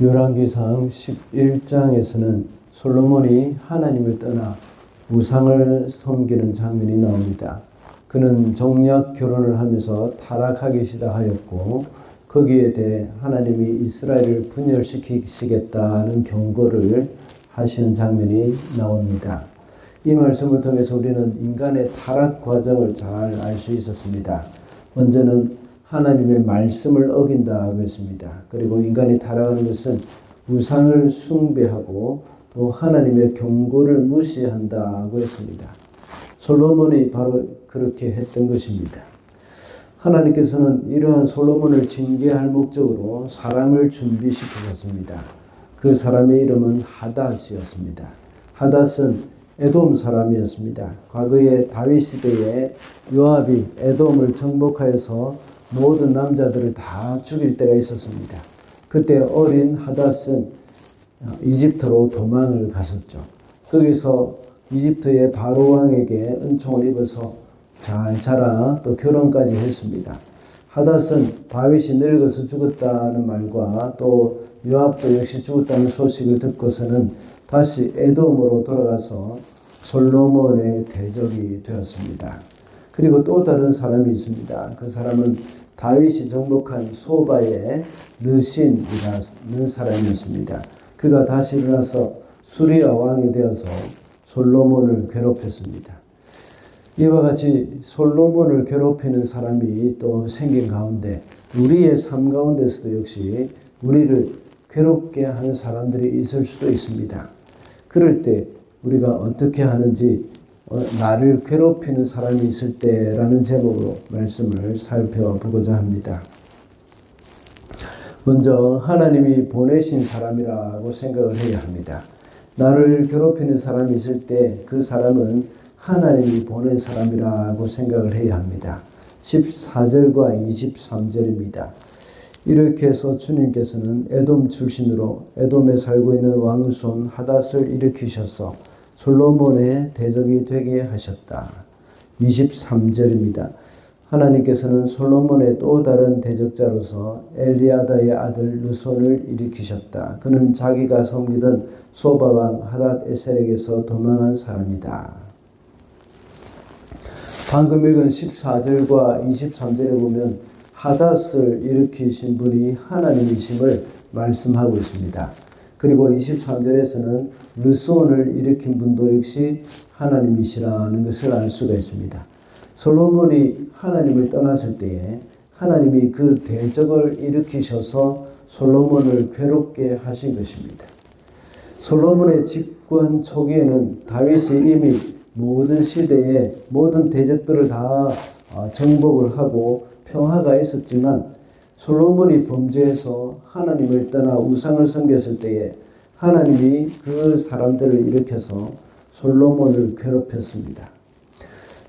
열왕기상 11장에서는 솔로몬이 하나님을 떠나 우상을 섬기는 장면이 나옵니다. 그는 정략 결혼을 하면서 타락하기 시작하였고 거기에 대해 하나님이 이스라엘을 분열시키시겠다는 경고를 하시는 장면이 나옵니다. 이 말씀을 통해서 우리는 인간의 타락 과정을 잘 알 수 있었습니다. 먼저는 하나님의 말씀을 어긴다고 했습니다. 그리고 인간이 타락하는 것은 우상을 숭배하고 또 하나님의 경고를 무시한다고 했습니다. 솔로몬이 바로 그렇게 했던 것입니다. 하나님께서는 이러한 솔로몬을 징계할 목적으로 사람을 준비시키셨습니다. 그 사람의 이름은 하닷이었습니다. 하닷은 에돔 사람이었습니다. 과거에 다윗 시대에 요압이 에돔을 정복하여서 모든 남자들을 다 죽일 때가 있었습니다. 그때 어린 하닷은 이집트로 도망을 갔었죠. 거기서 이집트의 바로 왕에게 은총을 입어서 잘 자라 또 결혼까지 했습니다. 하닷은 다윗이 늙어서 죽었다는 말과 또 요압도 역시 죽었다는 소식을 듣고서는 다시 에돔으로 돌아가서 솔로몬의 대적이 되었습니다. 그리고 또 다른 사람이 있습니다. 그 사람은 다윗이 정복한 소바의 르신이라는 사람이었습니다. 그가 다시 일어나서 수리아 왕이 되어서 솔로몬을 괴롭혔습니다. 이와 같이 솔로몬을 괴롭히는 사람이 또 생긴 가운데 우리의 삶 가운데서도 역시 우리를 괴롭게 하는 사람들이 있을 수도 있습니다. 그럴 때 우리가 어떻게 하는지 나를 괴롭히는 사람이 있을 때라는 제목으로 말씀을 살펴보고자 합니다. 먼저 하나님이 보내신 사람이라고 생각을 해야 합니다. 나를 괴롭히는 사람이 있을 때 그 사람은 하나님이 보낸 사람이라고 생각을 해야 합니다. 14절과 23절입니다. 이렇게 해서 주님께서는 에돔 출신으로 에돔에 살고 있는 왕손 하닷을 일으키셔서 솔로몬의 대적이 되게 하셨다. 23절입니다. 하나님께서는 솔로몬의 또 다른 대적자로서 엘리아다의 아들 르손을 일으키셨다. 그는 자기가 섬기던 소바왕 하닷 에셀에게서 도망한 사람이다. 방금 읽은 14절과 23절에 보면 하닷을 일으키신 분이 하나님이심을 말씀하고 있습니다. 그리고 23절에서는 르손을 일으킨 분도 역시 하나님이시라는 것을 알 수가 있습니다. 솔로몬이 하나님을 떠났을 때에 하나님이 그 대적을 일으키셔서 솔로몬을 괴롭게 하신 것입니다. 솔로몬의 집권 초기에는 다윗이 이미 모든 시대에 모든 대적들을 다 정복을 하고 평화가 있었지만 솔로몬이 범죄해서 하나님을 떠나 우상을 섬겼을 때에 하나님이 그 사람들을 일으켜서 솔로몬을 괴롭혔습니다.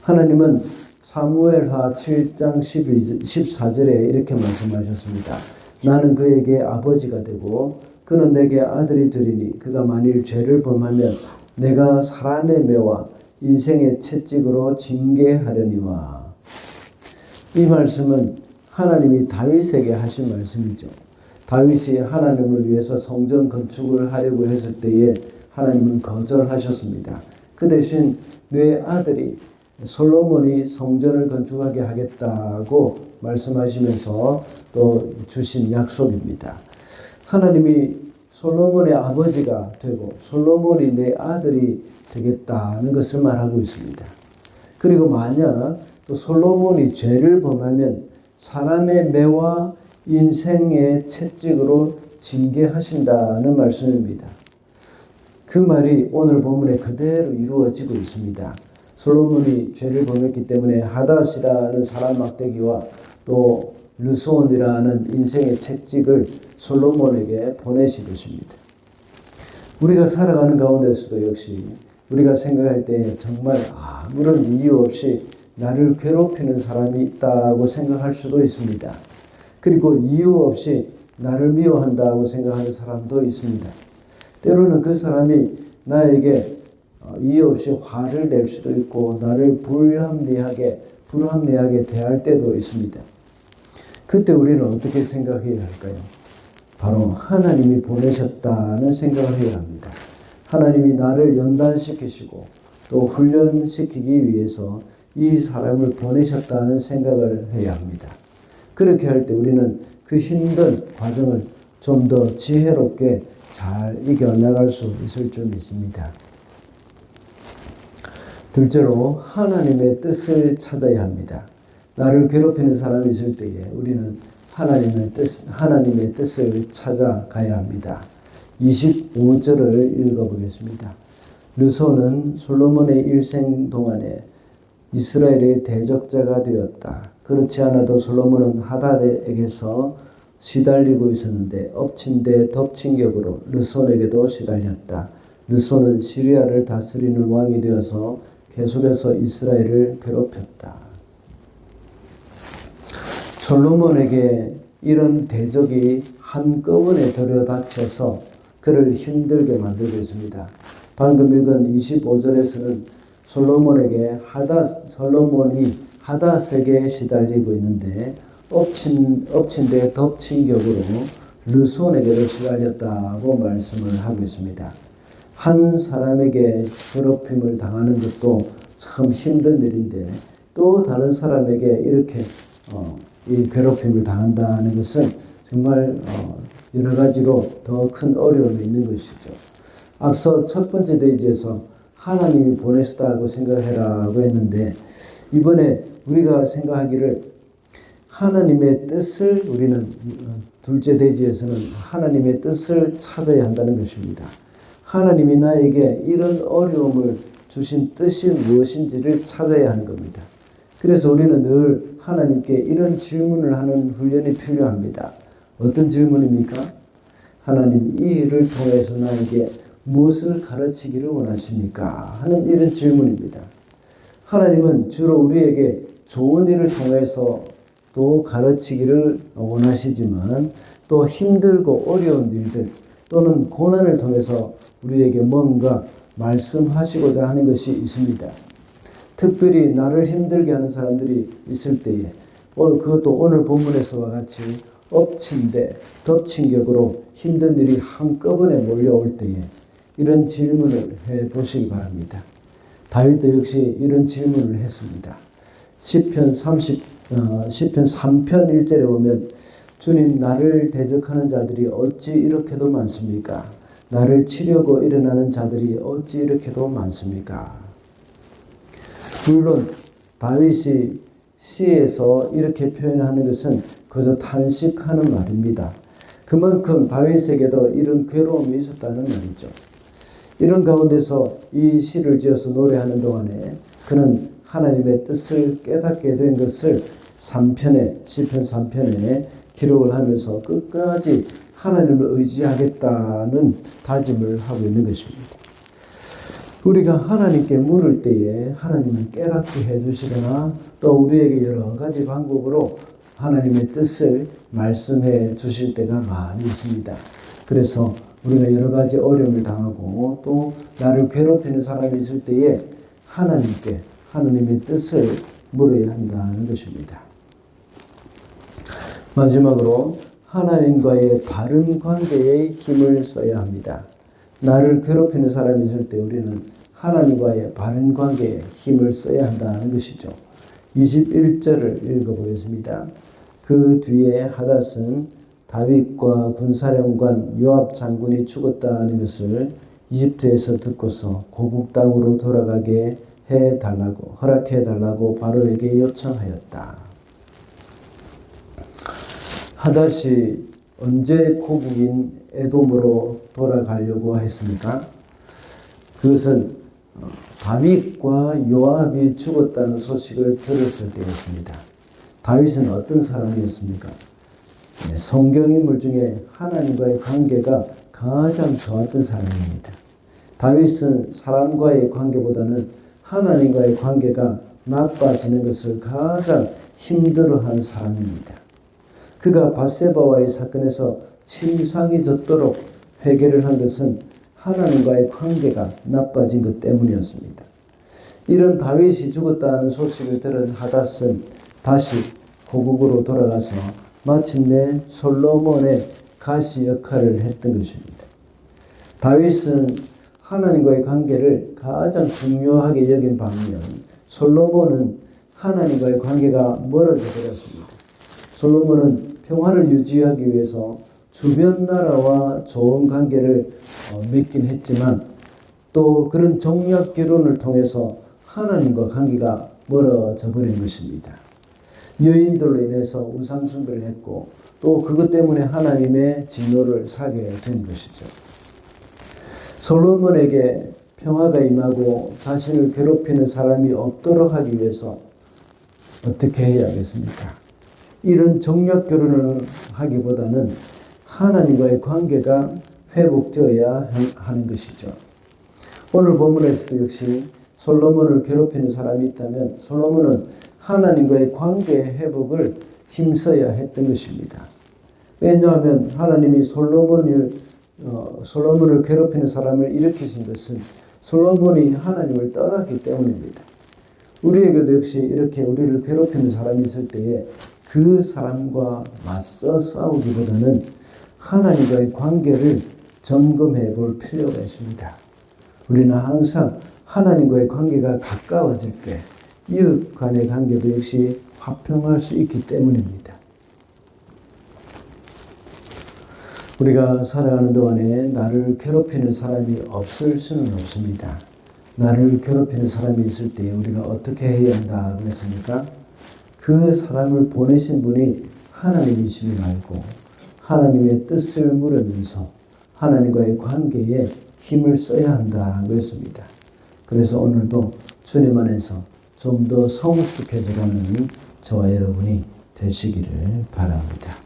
하나님은 사무엘하 7장 14절에 이렇게 말씀하셨습니다. 나는 그에게 아버지가 되고 그는 내게 아들이 되리니 그가 만일 죄를 범하면 내가 사람의 매와 인생의 채찍으로 징계하려니와. 이 말씀은 하나님이 다윗에게 하신 말씀이죠. 다윗이 하나님을 위해서 성전 건축을 하려고 했을 때에 하나님은 거절하셨습니다. 그 대신 내 아들이 솔로몬이 성전을 건축하게 하겠다고 말씀하시면서 또 주신 약속입니다. 하나님이 솔로몬의 아버지가 되고 솔로몬이 내 아들이 되겠다는 것을 말하고 있습니다. 그리고 만약 또 솔로몬이 죄를 범하면 사람의 매와 인생의 채찍으로 징계하신다는 말씀입니다. 그 말이 오늘 본문에 그대로 이루어지고 있습니다. 솔로몬이 죄를 범했기 때문에 하닷이라는 사람 막대기와 또 르손이라는 인생의 채찍을 솔로몬에게 보내신 것입니다. 우리가 살아가는 가운데서도 역시 우리가 생각할 때 정말 아무런 이유 없이 나를 괴롭히는 사람이 있다고 생각할 수도 있습니다. 그리고 이유 없이 나를 미워한다고 생각하는 사람도 있습니다. 때로는 그 사람이 나에게 이유 없이 화를 낼 수도 있고 나를 불합리하게 대할 때도 있습니다. 그때 우리는 어떻게 생각해야 할까요? 바로 하나님이 보내셨다는 생각을 해야 합니다. 하나님이 나를 연단시키시고 또 훈련시키기 위해서 이 사람을 보내셨다는 생각을 해야 합니다. 그렇게 할 때 우리는 그 힘든 과정을 좀 더 지혜롭게 잘 이겨나갈 수 있을 줄 믿습니다. 둘째로 하나님의 뜻을 찾아야 합니다. 나를 괴롭히는 사람이 있을 때에 우리는 하나님의 뜻을 찾아가야 합니다. 25절을 읽어보겠습니다. 르손은 솔로몬의 일생 동안에 이스라엘의 대적자가 되었다. 그렇지 않아도 솔로몬은 하닷에게서 시달리고 있었는데 엎친 데 덮친 격으로 르손에게도 시달렸다. 르손은 시리아를 다스리는 왕이 되어서 계속해서 이스라엘을 괴롭혔다. 솔로몬에게 이런 대적이 한꺼번에 들여닥쳐서 그를 힘들게 만들고 있습니다. 방금 읽은 25절에서는 솔로몬이 하닷에게 시달리고 있는데 엎친 데 덮친 격으로 르손에게도 시달렸다고 말씀을 하고 있습니다. 한 사람에게 괴롭힘을 당하는 것도 참 힘든 일인데 또 다른 사람에게 이렇게 이 괴롭힘을 당한다는 것은 정말 여러 가지로 더 큰 어려움이 있는 것이죠. 앞서 첫 번째 대지에서 하나님이 보내셨다고 생각해라고 했는데 이번에 우리가 생각하기를 하나님의 뜻을 우리는 둘째 대지에서는 하나님의 뜻을 찾아야 한다는 것입니다. 하나님이 나에게 이런 어려움을 주신 뜻이 무엇인지를 찾아야 하는 겁니다. 그래서 우리는 늘 하나님께 이런 질문을 하는 훈련이 필요합니다. 어떤 질문입니까? 하나님, 이 일을 통해서 나에게 무엇을 가르치기를 원하십니까? 하는 이런 질문입니다. 하나님은 주로 우리에게 좋은 일을 통해서 또 가르치기를 원하시지만 또 힘들고 어려운 일들 또는 고난을 통해서 우리에게 뭔가 말씀하시고자 하는 것이 있습니다. 특별히 나를 힘들게 하는 사람들이 있을 때에 그것도 오늘 본문에서와 같이 엎친 데 덮친 격으로 힘든 일이 한꺼번에 몰려올 때에 이런 질문을 해보시기 바랍니다. 다윗도 역시 이런 질문을 했습니다. 시편 3편 1절에 보면 주님, 나를 대적하는 자들이 어찌 이렇게도 많습니까? 나를 치려고 일어나는 자들이 어찌 이렇게도 많습니까? 물론 다윗이 시에서 이렇게 표현하는 것은 그저 탄식하는 말입니다. 그만큼 다윗에게도 이런 괴로움이 있었다는 말이죠. 이런 가운데서 이 시를 지어서 노래하는 동안에 그는 하나님의 뜻을 깨닫게 된 것을 시편 3편에 기록을 하면서 끝까지 하나님을 의지하겠다는 다짐을 하고 있는 것입니다. 우리가 하나님께 물을 때에 하나님은 깨닫게 해주시거나 또 우리에게 여러 가지 방법으로 하나님의 뜻을 말씀해 주실 때가 많이 있습니다. 그래서 우리가 여러 가지 어려움을 당하고 또 나를 괴롭히는 사람이 있을 때에 하나님께 하나님의 뜻을 물어야 한다는 것입니다. 마지막으로 하나님과의 바른 관계에 힘을 써야 합니다. 나를 괴롭히는 사람이 있을 때 우리는 하나님과의 바른 관계에 힘을 써야 한다는 것이죠. 21절을 읽어보겠습니다. 그 뒤에 하닷은 다윗과 군사령관 요압 장군이 죽었다는 것을 이집트에서 듣고서 고국 땅으로 돌아가게 허락해달라고 바로에게 요청하였다. 하닷이 언제 고국인 에돔으로 돌아가려고 했습니까? 그것은 다윗과 요압이 죽었다는 소식을 들었을 때였습니다. 다윗은 어떤 사람이었습니까? 성경인물 중에 하나님과의 관계가 가장 좋았던 사람입니다. 다윗은 사람과의 관계보다는 하나님과의 관계가 나빠지는 것을 가장 힘들어하는 사람입니다. 그가 밧세바와의 사건에서 침상이 젖도록 회개를 한 것은 하나님과의 관계가 나빠진 것 때문이었습니다. 이런 다윗이 죽었다는 소식을 들은 하닷은 다시 고국으로 돌아가서 마침내 솔로몬의 가시 역할을 했던 것입니다. 다윗은 하나님과의 관계를 가장 중요하게 여긴 반면 솔로몬은 하나님과의 관계가 멀어져 버렸습니다. 솔로몬은 평화를 유지하기 위해서 주변 나라와 좋은 관계를 맺긴 했지만 또 그런 정략 결혼을 통해서 하나님과 관계가 멀어져 버린 것입니다. 여인들로 인해서 우상 숭배를 했고 또 그것 때문에 하나님의 진노를 사게 된 것이죠. 솔로몬에게 평화가 임하고 자신을 괴롭히는 사람이 없도록 하기 위해서 어떻게 해야겠습니까? 이런 정략 결혼을 하기보다는 하나님과의 관계가 회복되어야 하는 것이죠. 오늘 본문에서도 역시 솔로몬을 괴롭히는 사람이 있다면 솔로몬은 하나님과의 관계 회복을 힘써야 했던 것입니다. 왜냐하면 하나님이 솔로몬을 괴롭히는 사람을 일으키신 것은 솔로몬이 하나님을 떠났기 때문입니다. 우리에게도 역시 이렇게 우리를 괴롭히는 사람이 있을 때에 그 사람과 맞서 싸우기보다는 하나님과의 관계를 점검해 볼 필요가 있습니다. 우리는 항상 하나님과의 관계가 가까워질 때 이웃 간의 관계도 역시 화평할 수 있기 때문입니다. 우리가 살아가는 동안에 나를 괴롭히는 사람이 없을 수는 없습니다. 나를 괴롭히는 사람이 있을 때 우리가 어떻게 해야 한다 그랬습니까? 그 사람을 보내신 분이 하나님이심을 알고 하나님의 뜻을 물으면서 하나님과의 관계에 힘을 써야 한다 그랬습니다. 그래서 오늘도 주님 안에서 좀 더 성숙해져가는 저와 여러분이 되시기를 바랍니다.